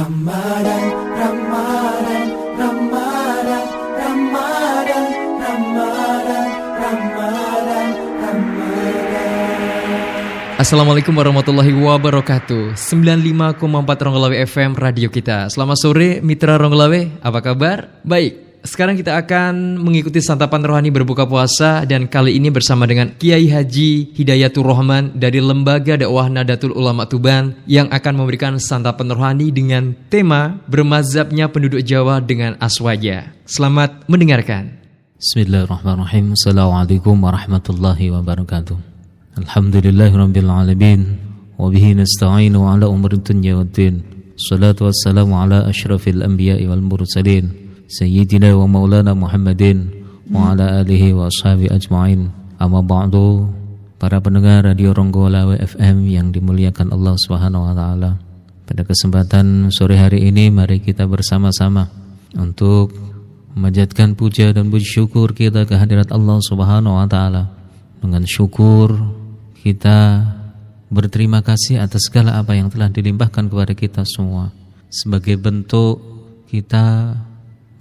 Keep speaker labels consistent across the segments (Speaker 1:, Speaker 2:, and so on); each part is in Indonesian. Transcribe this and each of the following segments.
Speaker 1: Ramadan, Ramadan, Ramadan, Ramadan, Ramadan, Ramadan, Ramadan.
Speaker 2: Assalamualaikum warahmatullahi wabarakatuh. 95,4 Ronggolawe FM radio kita. Selamat sore mitra Ronggolawe, apa kabar? Baik. Sekarang kita akan mengikuti santapan rohani berbuka puasa dan kali ini bersama dengan Kiai Haji Hidayatur Rahman dari Lembaga Dakwah Nahdlatul Ulama Tuban yang akan memberikan santapan rohani dengan tema bermazhabnya penduduk Jawa dengan aswaja. Selamat mendengarkan.
Speaker 3: Bismillahirrahmanirrahim. Assalamualaikum warahmatullahi wabarakatuh. Alhamdulillahirabbil alamin wa bihi nasta'inu ala umuri dunya waddin. Shalatu wassalamu ala asyrafil anbiya'i wal mursalin. Sayyidina wa maulana Muhammadin wa ala alihi wa ashabi ajma'in. Amma ba'du, para pendengar Radio Ronggolawe FM yang dimuliakan Allah Subhanahu wa taala. Pada kesempatan sore hari ini mari kita bersama-sama untuk memanjatkan puja dan puji syukur kita kehadirat Allah Subhanahu wa taala. Dengan syukur kita berterima kasih atas segala apa yang telah dilimpahkan kepada kita semua. Sebagai bentuk kita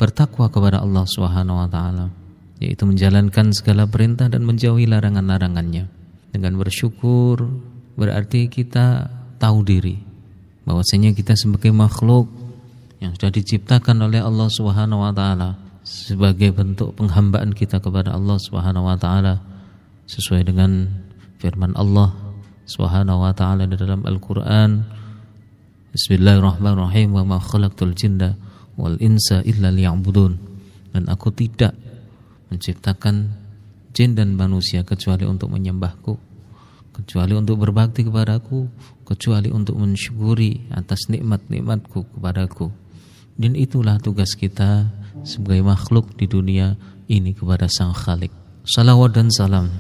Speaker 3: bertakwa kepada Allah Subhanahu wa taala, yaitu menjalankan segala perintah dan menjauhi larangan-larangannya. Dengan bersyukur berarti kita tahu diri bahwasanya kita sebagai makhluk yang sudah diciptakan oleh Allah Subhanahu wa taala sebagai bentuk penghambaan kita kepada Allah Subhanahu wa taala sesuai dengan firman Allah Subhanahu wa taala di dalam Al-Qur'an. Bismillahirrahmanirrahim. Wa ma khalaqtul jinna wal insa illa liya'budun. Dan aku tidak menciptakan jin dan manusia kecuali untuk menyembahku, kecuali untuk berbakti kepadaku, kecuali untuk mensyukuri atas nikmat-nikmatku kepadaku. Dan itulah tugas kita sebagai makhluk di dunia ini kepada Sang Khalik. Salawat dan salam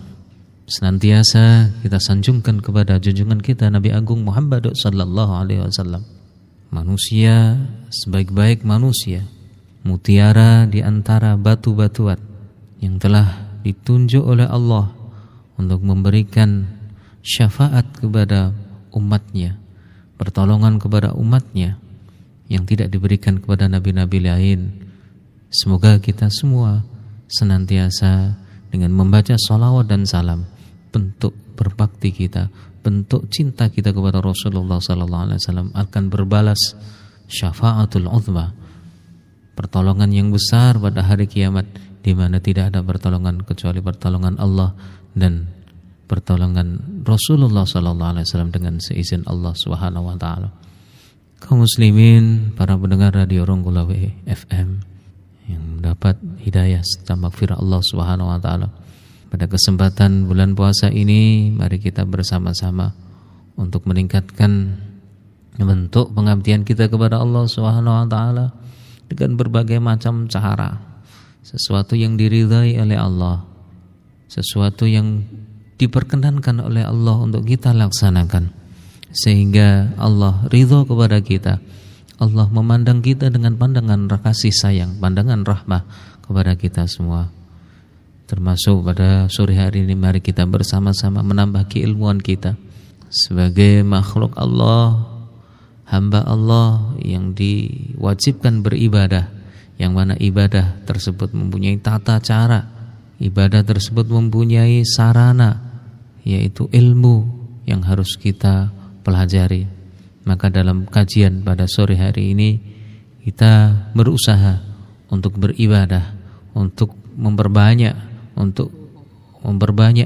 Speaker 3: senantiasa kita sanjungkan kepada junjungan kita Nabi Agung Muhammad sallallahu alaihi wasallam. Manusia sebaik-baik manusia, mutiara di antara batu-batuan yang telah ditunjuk oleh Allah untuk memberikan syafaat kepada umatnya, pertolongan kepada umatnya yang tidak diberikan kepada nabi-nabi lain. Semoga kita semua senantiasa dengan membaca salawat dan salam, bentuk berbakti kita, bentuk cinta kita kepada Rasulullah sallallahu alaihi wasallam akan berbalas syafaatul uzma, pertolongan yang besar pada hari kiamat di mana tidak ada pertolongan kecuali pertolongan Allah dan pertolongan Rasulullah sallallahu alaihi wasallam dengan seizin Allah Subhanahu wa taala. Kaum muslimin, para pendengar Radio Ronggolawe FM yang mendapat hidayah serta maghfirah Allah Subhanahu wa taala. Pada kesempatan bulan puasa ini, mari kita bersama-sama untuk meningkatkan bentuk pengabdian kita kepada Allah Subhanahu wa taala dengan berbagai macam cara. Sesuatu yang diridhai oleh Allah, sesuatu yang diperkenankan oleh Allah untuk kita laksanakan sehingga Allah ridha kepada kita. Allah memandang kita dengan pandangan kasih sayang, pandangan rahmah kepada kita semua. Termasuk pada sore hari ini mari kita bersama-sama menambah keilmuan kita sebagai makhluk Allah, hamba Allah yang diwajibkan beribadah, yang mana ibadah tersebut mempunyai tata cara, ibadah tersebut mempunyai sarana, yaitu ilmu yang harus kita pelajari. Maka dalam kajian pada sore hari ini kita berusaha untuk beribadah, untuk memperbanyak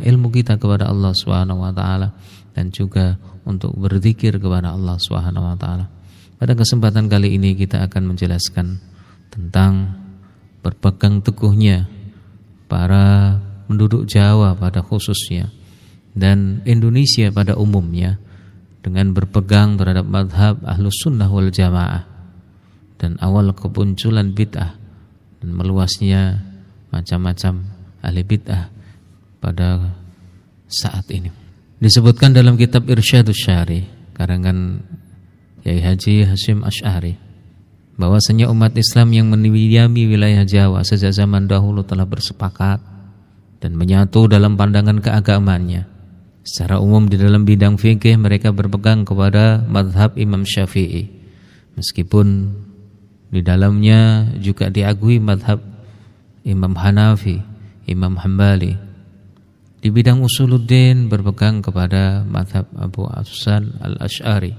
Speaker 3: ilmu kita kepada Allah Subhanahu wa taala dan juga untuk berzikir kepada Allah Subhanahu wa taala. Pada kesempatan kali ini kita akan menjelaskan tentang berpegang teguhnya para penduduk Jawa pada khususnya dan Indonesia pada umumnya dengan berpegang terhadap mazhab Ahlus Sunnah wal Jamaah dan awal kemunculan bid'ah dan meluasnya macam-macam ahli bid'ah pada saat ini. Disebutkan dalam kitab Irsyadus Syari karangan Kiai Haji Hasyim Asy'ari bahwasanya umat Islam yang mendiami wilayah Jawa sejak zaman dahulu telah bersepakat dan menyatu dalam pandangan keagamaannya. Secara umum di dalam bidang fikih mereka berpegang kepada mazhab Imam Syafi'i. Meskipun di dalamnya juga diakui madhab Imam Hanafi, Imam Hambali. Di bidang usuluddin berpegang kepada madhab Abu Hasan al-Ash'ari.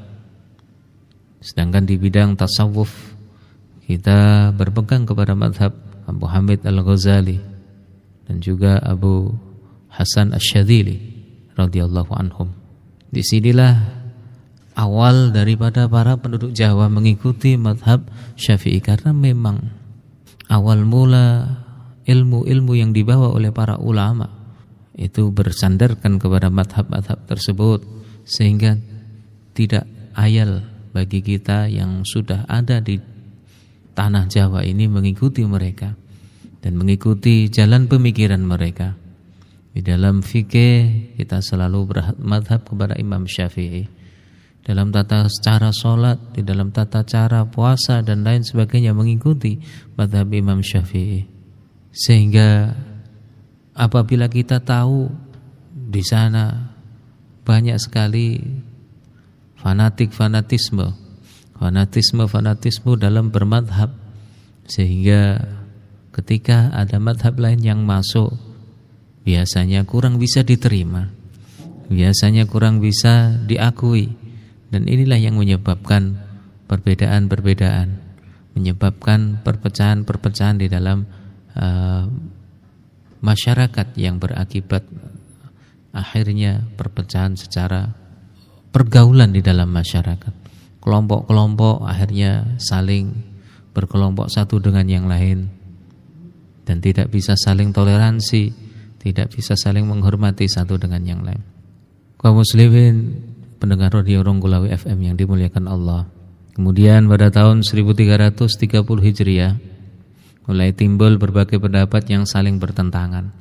Speaker 3: Sedangkan di bidang tasawuf kita berpegang kepada madhab Abu Hamid al-Ghazali dan juga Abu Hasan Asy-Syadzili radhiyallahu anhum. Disinilah awal daripada para penduduk Jawa mengikuti madhab Syafi'i, karena memang awal mula ilmu-ilmu yang dibawa oleh para ulama itu bersandarkan kepada madhab-madhab tersebut, sehingga tidak ayal bagi kita yang sudah ada di tanah Jawa ini mengikuti mereka dan mengikuti jalan pemikiran mereka. Di dalam fikih kita selalu bermadhab kepada Imam Syafi'i. Dalam tata cara sholat, di dalam tata cara puasa dan lain sebagainya mengikuti madhab Imam Syafi'i. Sehingga apabila kita tahu di sana banyak sekali fanatisme dalam bermadhab, sehingga ketika ada madhab lain yang masuk biasanya kurang bisa diterima, biasanya kurang bisa diakui, dan inilah yang menyebabkan perbedaan-perbedaan, menyebabkan perpecahan-perpecahan di dalam masyarakat yang berakibat akhirnya perpecahan secara pergaulan di dalam masyarakat. Kelompok-kelompok akhirnya saling berkelompok satu dengan yang lain dan tidak bisa saling toleransi, tidak bisa saling menghormati satu dengan yang lain. Kaum muslimin pendengar radio Ronggolawe FM yang dimuliakan Allah. Kemudian pada tahun 1330 Hijriah mulai timbul berbagai pendapat yang saling bertentangan,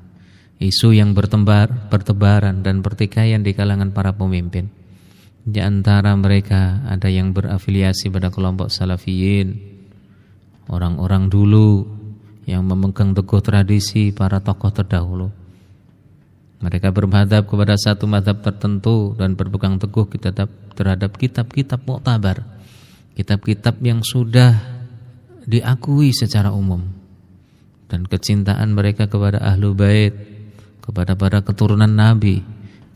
Speaker 3: isu yang bertebaran dan pertikaian di kalangan para pemimpin. Di antara mereka ada yang berafiliasi pada kelompok Salafiyin, orang-orang dulu yang memegang teguh tradisi para tokoh terdahulu. Mereka bermadhab kepada satu madhab tertentu dan berpegang teguh terhadap kitab-kitab muktabar, kitab-kitab yang sudah diakui secara umum, dan kecintaan mereka kepada ahlu bait, kepada para keturunan Nabi,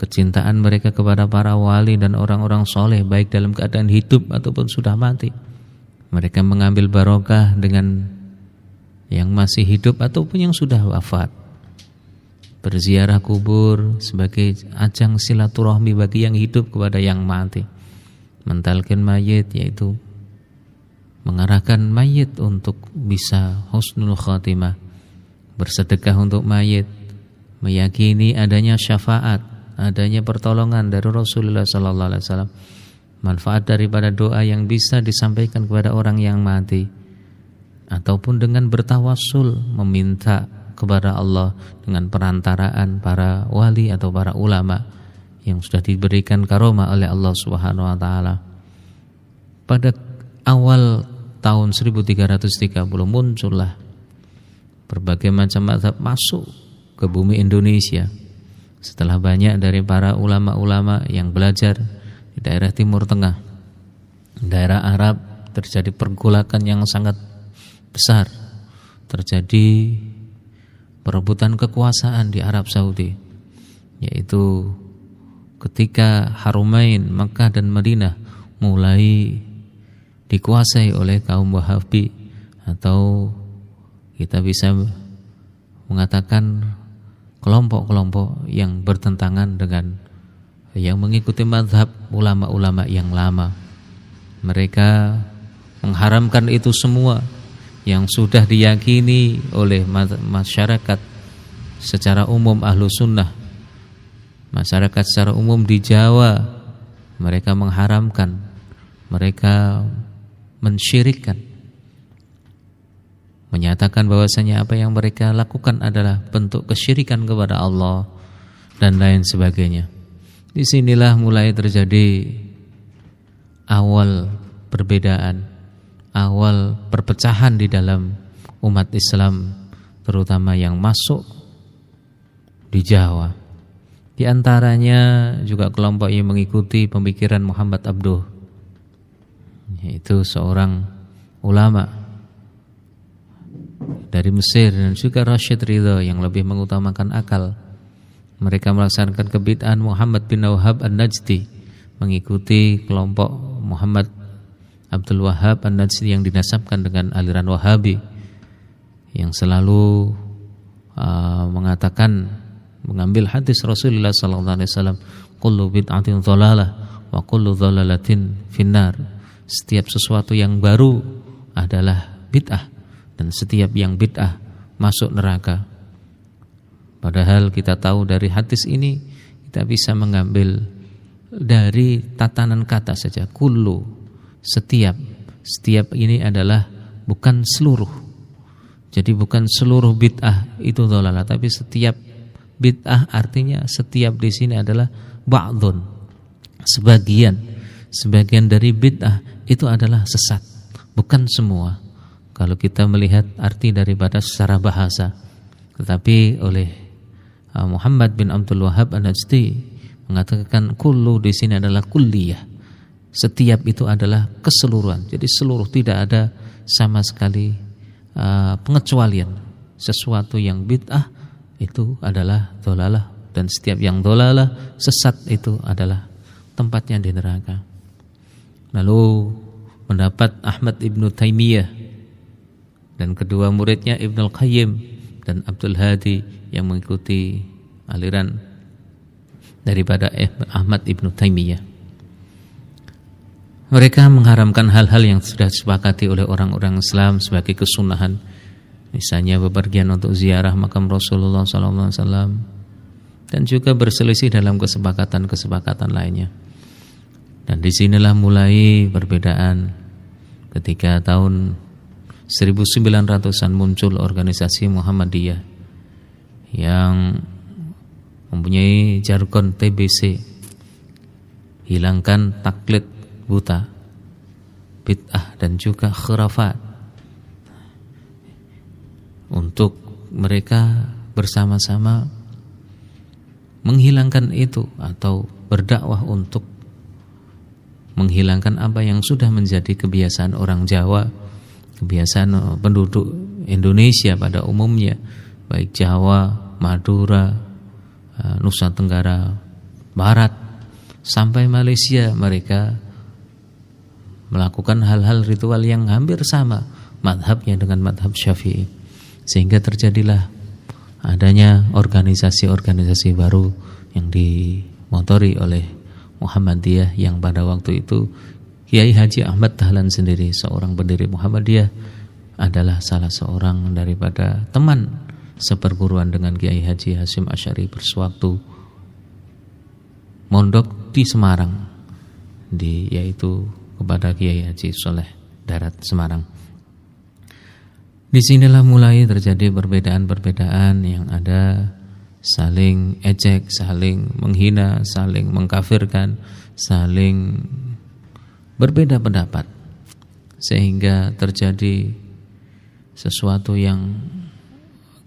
Speaker 3: kecintaan mereka kepada para wali dan orang-orang soleh baik dalam keadaan hidup ataupun sudah mati. Mereka mengambil barokah dengan yang masih hidup ataupun yang sudah wafat. Berziarah kubur sebagai ajang silaturahmi bagi yang hidup kepada yang mati. Mentalkin mayit, yaitu mengarahkan mayit untuk bisa husnul khatimah, bersedekah untuk mayit, meyakini adanya syafaat, adanya pertolongan dari Rasulullah sallallahu alaihi wasallam, manfaat daripada doa yang bisa disampaikan kepada orang yang mati, ataupun dengan bertawassul meminta kepada Allah dengan perantaraan para wali atau para ulama yang sudah diberikan karomah oleh Allah Subhanahu wa taala. Pada awal tahun 1330 muncullah berbagai macam mazhab masuk ke bumi Indonesia setelah banyak dari para ulama-ulama yang belajar di daerah Timur Tengah, daerah Arab, terjadi pergolakan yang sangat besar, terjadi perebutan kekuasaan di Arab Saudi, yaitu ketika Harumain Makkah dan Madinah mulai dikuasai oleh kaum Wahabi, atau kita bisa mengatakan kelompok-kelompok yang bertentangan dengan yang mengikuti mazhab ulama-ulama yang lama. Mereka mengharamkan itu semua yang sudah diyakini oleh masyarakat secara umum ahlu sunnah. Masyarakat secara umum di Jawa, mereka mengharamkan, mereka mensyirikkan, menyatakan bahwasanya apa yang mereka lakukan adalah bentuk kesyirikan kepada Allah dan lain sebagainya. Disinilah mulai terjadi awal perbedaan, awal perpecahan di dalam umat Islam, terutama yang masuk di Jawa. Di antaranya juga kelompok yang mengikuti pemikiran Muhammad Abduh, yaitu seorang ulama dari Mesir, dan juga Rashid Ridha yang lebih mengutamakan akal. Mereka melaksanakan kebid'ahan Muhammad bin Wahab An-Najdi, mengikuti kelompok Muhammad Abdul Wahab An-Najdi yang dinasabkan dengan aliran Wahabi, yang selalu mengatakan, mengambil hadis Rasulullah SAW, kullu bid'atin dhalalah wa kullu dhalalatin finnar. Setiap sesuatu yang baru adalah bid'ah, dan setiap yang bid'ah masuk neraka. Padahal kita tahu dari hadis ini kita bisa mengambil dari tatanan kata saja, kullu, setiap ini adalah bukan seluruh. Jadi bukan seluruh bid'ah itu dhalalah, tapi setiap bid'ah artinya setiap di sini adalah ba'dun, sebagian dari bid'ah itu adalah sesat, bukan semua. Kalau kita melihat arti daripada secara bahasa, tetapi oleh Muhammad bin Abdul Wahab An-Najdi mengatakan kullu di sini adalah kulliyah. Setiap itu adalah keseluruhan. Jadi seluruh, tidak ada sama sekali pengecualian. Sesuatu yang bid'ah itu adalah dhalalah, dan setiap yang dhalalah, sesat, itu adalah tempatnya di neraka. Lalu pendapat Ahmad Ibnu Taimiyah dan kedua muridnya Ibnul Qayyim dan Abdul Hadi yang mengikuti aliran daripada Ahmad Ibnu Taimiyah. Mereka mengharamkan hal-hal yang sudah disepakati oleh orang-orang Islam sebagai kesunahan, misalnya bepergian untuk ziarah makam Rasulullah SAW, dan juga berselisih dalam kesepakatan-kesepakatan lainnya. Dan disinilah mulai perbedaan ketika tahun 1900-an muncul organisasi Muhammadiyah yang mempunyai jargon TBC, hilangkan taklid buta, bid'ah dan juga khurafat. Untuk mereka bersama-sama menghilangkan itu, atau berdakwah untuk menghilangkan apa yang sudah menjadi kebiasaan orang Jawa, kebiasaan penduduk Indonesia pada umumnya, baik Jawa, Madura, Nusa Tenggara Barat, sampai Malaysia. Mereka melakukan hal-hal ritual yang hampir sama madhabnya dengan madhab Syafi'i, sehingga terjadilah adanya organisasi-organisasi baru yang dimotori oleh Muhammadiyah, yang pada waktu itu Kiai Haji Ahmad Dahlan sendiri, seorang pendiri Muhammadiyah, adalah salah seorang daripada teman seperguruan dengan Kiai Haji Hasyim Asy'ari bersewaktu mondok di Semarang, yaitu kepada Kiai Haji Soleh Darat Semarang. Disinilah mulai terjadi perbedaan-perbedaan yang ada, saling ejek, saling menghina, saling mengkafirkan, saling berbeda pendapat, sehingga terjadi sesuatu yang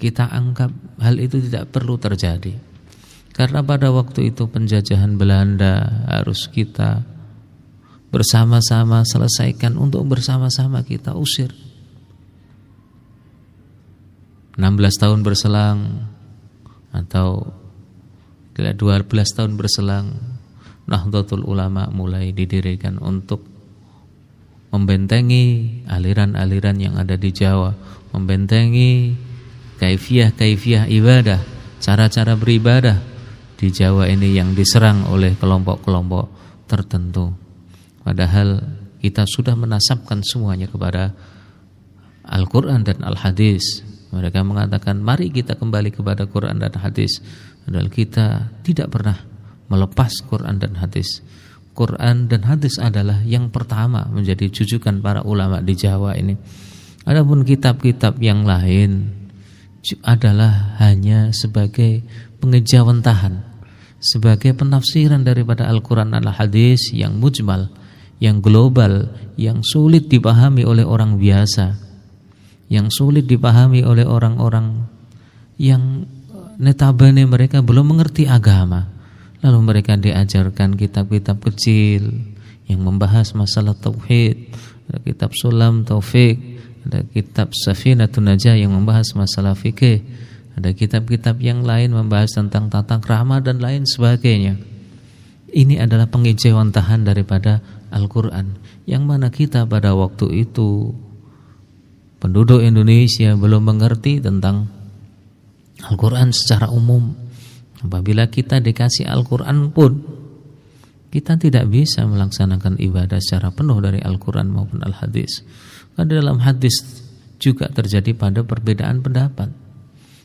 Speaker 3: kita anggap hal itu tidak perlu terjadi. Karena pada waktu itu penjajahan Belanda harus kita bersama-sama selesaikan, untuk bersama-sama kita usir. 16 tahun berselang atau 12 tahun berselang, Nahdlatul Ulama mulai didirikan untuk membentengi aliran-aliran yang ada di Jawa, membentengi kaifiyah ibadah, cara-cara beribadah di Jawa ini yang diserang oleh kelompok-kelompok tertentu. Padahal kita sudah menasabkan semuanya kepada Al-Quran dan Al-Hadis. Mereka mengatakan mari kita kembali kepada Quran dan Hadis. Padahal kita tidak pernah melepas Quran dan Hadis. Quran dan Hadis adalah yang pertama menjadi jujukan para ulama di Jawa ini. Adapun kitab-kitab yang lain adalah hanya sebagai pengejawentahan, sebagai penafsiran daripada Al-Quran dan Al-Hadis yang mujmal, yang global, yang sulit dipahami oleh orang biasa, yang sulit dipahami oleh orang-orang yang netabene mereka belum mengerti agama. Lalu mereka diajarkan kitab-kitab kecil yang membahas masalah tauhid, ada kitab Sulam Taufik, ada kitab Safinatun Najah yang membahas masalah fikih, ada kitab-kitab yang lain membahas tentang tata krama dan lain sebagainya. Ini adalah pengejawantahan daripada Al-Quran, yang mana kita pada waktu itu penduduk Indonesia belum mengerti tentang Al-Quran secara umum. Apabila kita dikasih Al-Quran pun, kita tidak bisa melaksanakan ibadah secara penuh dari Al-Quran maupun Al-Hadis. Karena dalam hadis juga terjadi pada perbedaan pendapat.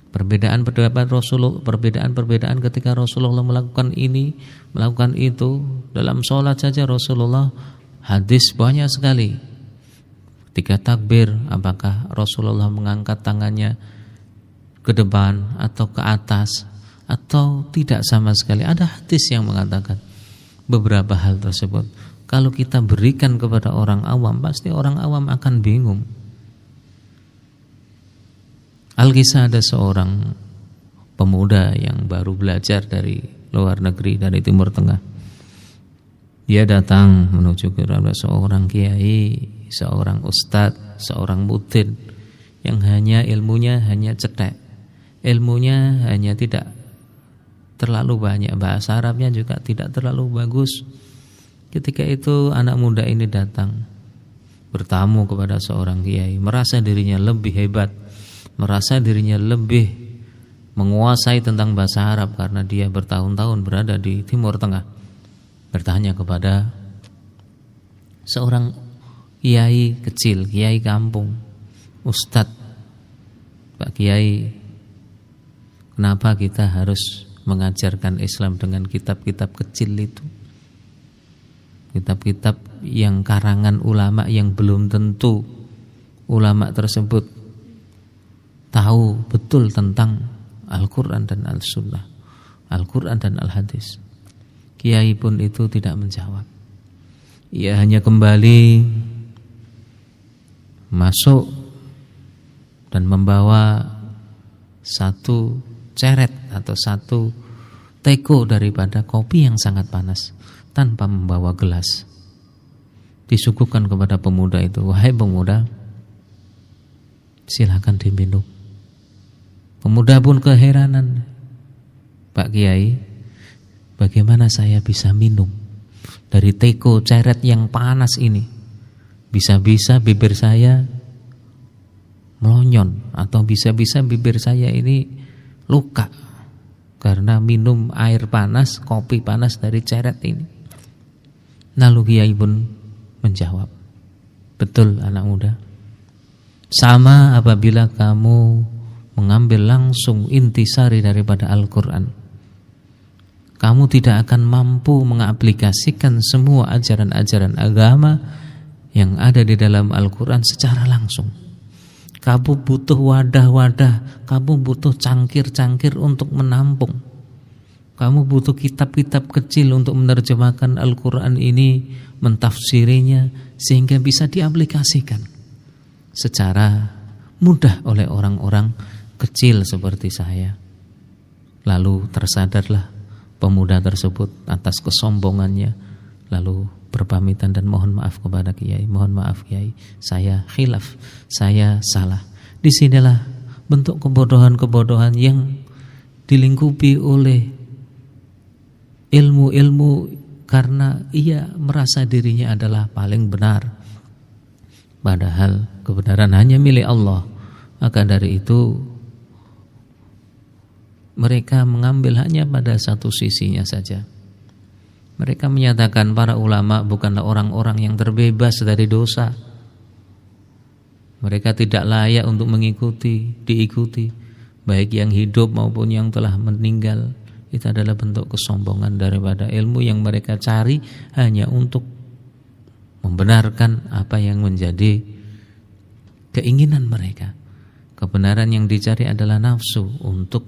Speaker 3: Perbedaan pendapat Rasulullah, perbedaan ketika Rasulullah melakukan ini, melakukan itu. Dalam sholat saja Rasulullah hadis banyak sekali. Ketika takbir, apakah Rasulullah mengangkat tangannya ke depan atau ke atas, atau tidak sama sekali. Ada hadis yang mengatakan beberapa hal tersebut. Kalau kita berikan kepada orang awam, pasti orang awam akan bingung. Alkisah ada seorang pemuda yang baru belajar dari luar negeri, dari Timur Tengah. Dia datang menuju kepada seorang kiai, seorang ustadz, seorang mudin yang hanya ilmunya hanya cetek. Ilmunya hanya tidak terlalu banyak, bahasa Arabnya juga tidak terlalu bagus. Ketika itu anak muda ini datang bertamu kepada seorang kiai, merasa dirinya lebih hebat, merasa dirinya lebih menguasai tentang bahasa Arab karena dia bertahun-tahun berada di Timur Tengah. Bertanya kepada seorang kiai kecil, kiai kampung, Ustadz, Pak Kiai, kenapa kita harus mengajarkan Islam dengan kitab-kitab kecil itu? Kitab-kitab yang karangan ulama yang belum tentu ulama tersebut tahu betul tentang Al-Quran dan Al-Sunnah, Al-Quran dan Al-Hadis. Kiai pun itu tidak menjawab. Ia hanya kembali masuk dan membawa satu ceret atau satu teko daripada kopi yang sangat panas tanpa membawa gelas. Disuguhkan kepada pemuda itu, wahai pemuda, silakan diminum. Pemuda pun keheranan, Pak Kiai, bagaimana saya bisa minum dari teko ceret yang panas ini? Bisa-bisa bibir saya melonyon, atau bisa-bisa bibir saya ini luka karena minum air panas, kopi panas dari ceret ini. Lalu Kiai pun menjawab, betul anak muda, sama apabila kamu mengambil langsung intisari daripada Al-Quran, kamu tidak akan mampu mengaplikasikan semua ajaran-ajaran agama yang ada di dalam Al-Quran secara langsung. Kamu butuh wadah-wadah, kamu butuh cangkir-cangkir untuk menampung. Kamu butuh kitab-kitab kecil untuk menerjemahkan Al-Quran ini, mentafsirinya, sehingga bisa diaplikasikan secara mudah oleh orang-orang kecil seperti saya. Lalu tersadarlah pemuda tersebut atas kesombongannya, lalu berpamitan dan mohon maaf kepada Kiai. Mohon maaf Kiai, saya khilaf, saya salah. Disinilah bentuk kebodohan-kebodohan yang dilingkupi oleh ilmu-ilmu karena ia merasa dirinya adalah paling benar, padahal kebenaran hanya milik Allah. Maka dari itu mereka mengambil hanya pada satu sisinya saja. Mereka menyatakan para ulama bukanlah orang-orang yang terbebas dari dosa. Mereka tidak layak untuk diikuti, baik yang hidup maupun yang telah meninggal. Itu adalah bentuk kesombongan daripada ilmu yang mereka cari hanya untuk membenarkan apa yang menjadi keinginan mereka. Kebenaran yang dicari adalah nafsu untuk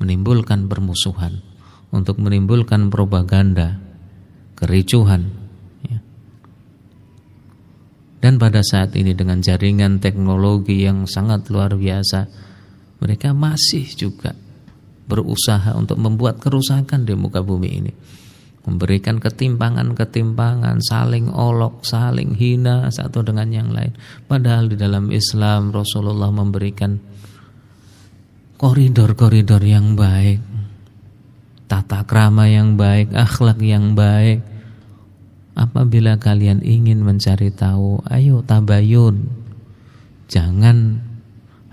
Speaker 3: menimbulkan permusuhan, untuk menimbulkan propaganda, kericuhan. Dan pada saat ini dengan jaringan teknologi yang sangat luar biasa, mereka masih juga berusaha untuk membuat kerusakan di muka bumi ini. memberikan ketimpangan-ketimpangan, saling olok, saling hina satu dengan yang lain. Padahal di dalam Islam Rasulullah memberikan koridor-koridor yang baik, tata krama yang baik, akhlak yang baik. Apabila kalian ingin mencari tahu, ayo tabayun. Jangan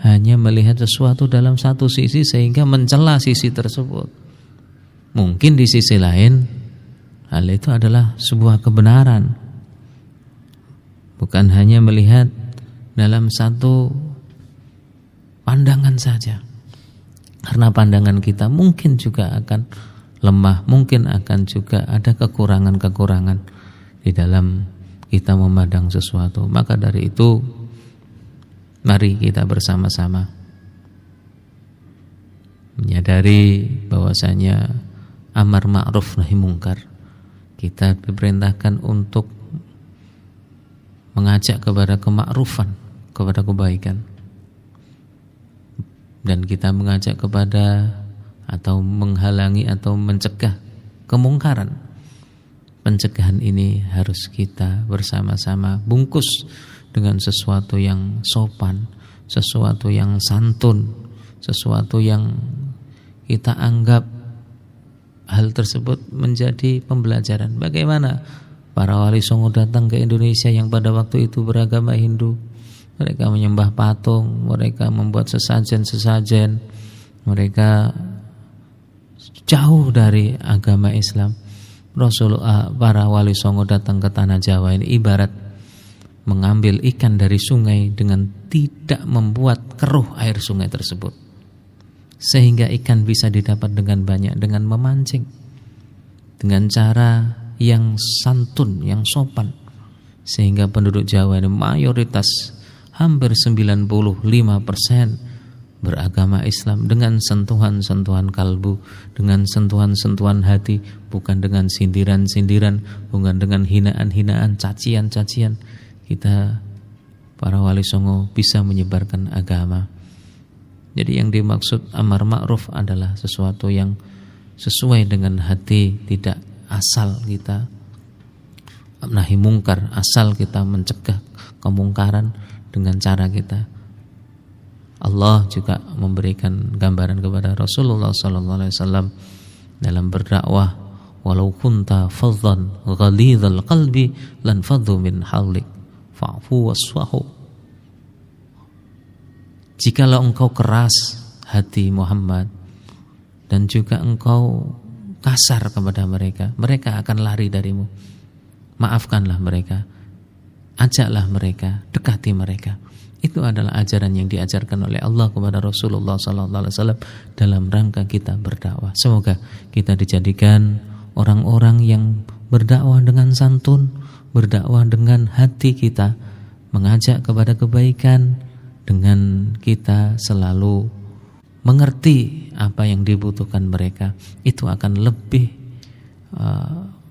Speaker 3: hanya melihat sesuatu dalam satu sisi sehingga mencela sisi tersebut. Mungkin di sisi lain hal itu adalah sebuah kebenaran. Bukan hanya melihat dalam satu pandangan saja. Karena pandangan kita mungkin juga akan lemah, mungkin akan juga ada kekurangan-kekurangan di dalam kita memandang sesuatu. Maka dari itu, mari kita bersama-sama menyadari bahwasanya amar ma'ruf nahi mungkar, kita diperintahkan untuk mengajak kepada kemakrufan, kepada kebaikan, dan kita mengajak kepada atau menghalangi atau mencegah kemungkaran. Pencegahan ini harus kita bersama-sama bungkus dengan sesuatu yang sopan, sesuatu yang santun, sesuatu yang kita anggap hal tersebut menjadi pembelajaran. Bagaimana para wali songo datang ke Indonesia yang pada waktu itu beragama Hindu. Mereka menyembah patung, mereka membuat sesajen-sesajen, mereka jauh dari agama Islam. Rasulullah, para wali songo datang ke tanah Jawa ini ibarat mengambil ikan dari sungai dengan tidak membuat keruh air sungai tersebut, sehingga ikan bisa didapat dengan banyak dengan memancing dengan cara yang santun, yang sopan, sehingga penduduk Jawa ini mayoritas hampir 95% beragama Islam dengan sentuhan-sentuhan kalbu, dengan sentuhan-sentuhan hati, bukan dengan sindiran-sindiran, bukan dengan hinaan-hinaan, cacian-cacian. Kita para wali songo bisa menyebarkan agama. Jadi yang dimaksud amar ma'ruf adalah sesuatu yang sesuai dengan hati, tidak asal kita nahi mungkar, asal kita mencegah kemungkaran dengan cara kita. Allah juga memberikan gambaran kepada Rasulullah SAW dalam berdakwah, walau kunta faddan ghalidhal qalbi lan faddu min hawlik fa'fu wasfahu. Jikalau engkau keras hati Muhammad dan juga engkau kasar kepada mereka, mereka akan lari darimu. Maafkanlah mereka, ajaklah mereka, dekati mereka. Itu adalah ajaran yang diajarkan oleh Allah kepada Rasulullah SAW dalam rangka kita berdakwah. Semoga kita dijadikan orang-orang yang berdakwah dengan santun, berdakwah dengan hati kita, mengajak kepada kebaikan dengan kita selalu mengerti apa yang dibutuhkan mereka. Itu akan lebih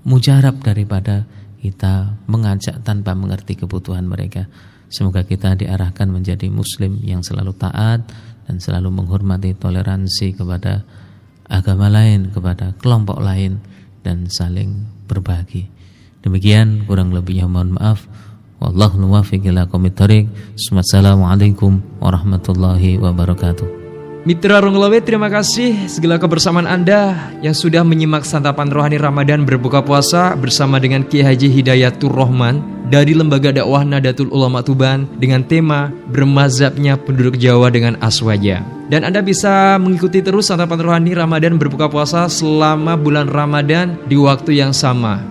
Speaker 3: mujarab daripada kita mengajak tanpa mengerti kebutuhan mereka. Semoga kita diarahkan menjadi muslim yang selalu taat dan selalu menghormati toleransi kepada agama lain, kepada kelompok lain, dan saling berbagi. Demikian, kurang lebihnya mohon maaf. Wallahu muwaffiq ila aqwamit thoriq. Assalamualaikum warahmatullahi wabarakatuh.
Speaker 2: Mitra Ronggolawe, terima kasih segala kebersamaan Anda yang sudah menyimak santapan rohani Ramadan berbuka puasa bersama dengan Kiai Haji Hidayatur Rahman dari Lembaga Dakwah Nahdlatul Ulama Tuban dengan tema bermazhabnya penduduk Jawa dengan Aswaja. Dan Anda bisa mengikuti terus santapan rohani Ramadan berbuka puasa selama bulan Ramadan di waktu yang sama.